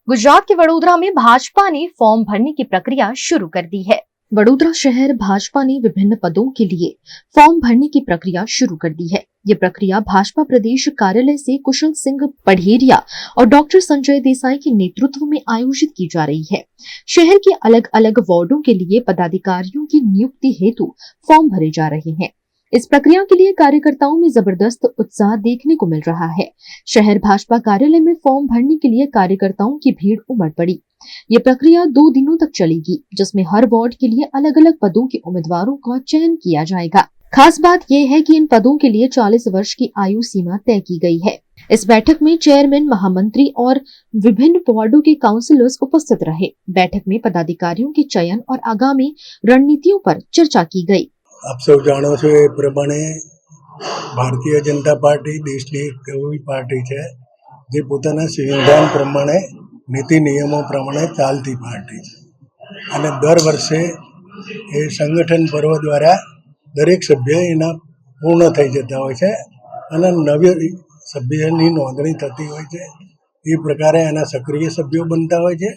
गुजरात के वडोदरा में भाजपा ने फॉर्म भरने की प्रक्रिया शुरू कर दी है। वडोदरा शहर भाजपा ने विभिन्न पदों के लिए फॉर्म भरने की प्रक्रिया शुरू कर दी है। ये प्रक्रिया भाजपा प्रदेश कार्यालय से कुशल सिंह पढ़ेरिया और डॉक्टर संजय देसाई के नेतृत्व में आयोजित की जा रही है। शहर के अलग अलग वार्डों के लिए पदाधिकारियों की नियुक्ति हेतु फॉर्म भरे जा रहे हैं। इस प्रक्रिया के लिए कार्यकर्ताओं में जबरदस्त उत्साह देखने को मिल रहा है। शहर भाजपा कार्यालय में फॉर्म भरने के लिए कार्यकर्ताओं की भीड़ उमड़ पड़ी। ये प्रक्रिया 2 दिनों तक चलेगी, जिसमें हर वार्ड के लिए अलग अलग पदों के उम्मीदवारों का चयन किया जाएगा। खास बात यह है कि इन पदों के लिए 40 वर्ष की आयु सीमा तय की गई है। इस बैठक में चेयरमैन, महामंत्री और विभिन्न वार्डों के काउंसिलर्स उपस्थित रहे। बैठक में पदाधिकारियों के चयन और आगामी रणनीतियों पर चर्चा की गई। आप सब जाणो छो ए प्रमाणे भारतीय जनता पार्टी देशनी एक एवी पार्टी है जे पोताना संविधान प्रमाणे नीति नियमों प्रमाणे चालती पार्टी है અને દર વર્ષે એ સંગઠન પર્વ દ્વારા દરેક સભ્ય એના પૂર્ણ થઈ જતા હોય છે અને નવી સભ્યની નોંધણી થતી હોય છે। એ પ્રકારે એના સક્રિય સભ્યો બનતા હોય છે।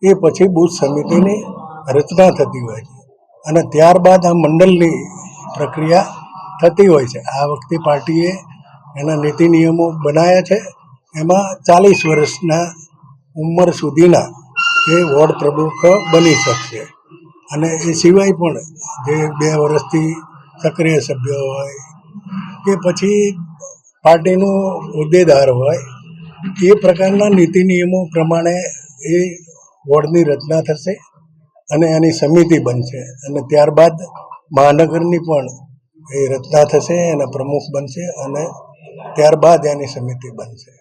એ પછી બૂથ સમિતિની રચના થતી હોય છે અને ત્યારબાદ આ મંડળની પ્રક્રિયા થતી હોય છે। આ વખતે પાર્ટીએ એના નીતિ નિયમો બનાવ્યા છે। એમાં 40 વર્ષના ઉંમર સુધીના એ વોર્ડ પ્રમુખ બની શકશે અને એ સિવાય પણ જે 2 વર્ષથી સક્રિય સભ્ય હોય કે પછી પાર્ટીનો હોદ્દેદાર હોય એ પ્રકારના નીતિ નિયમો પ્રમાણે એ વોર્ડની રચના થશે અને એની સમિતિ બનશે અને ત્યારબાદ મહાનગરની પણ એ રચના થશે, એના પ્રમુખ બનશે અને ત્યારબાદ એની સમિતિ બનશે।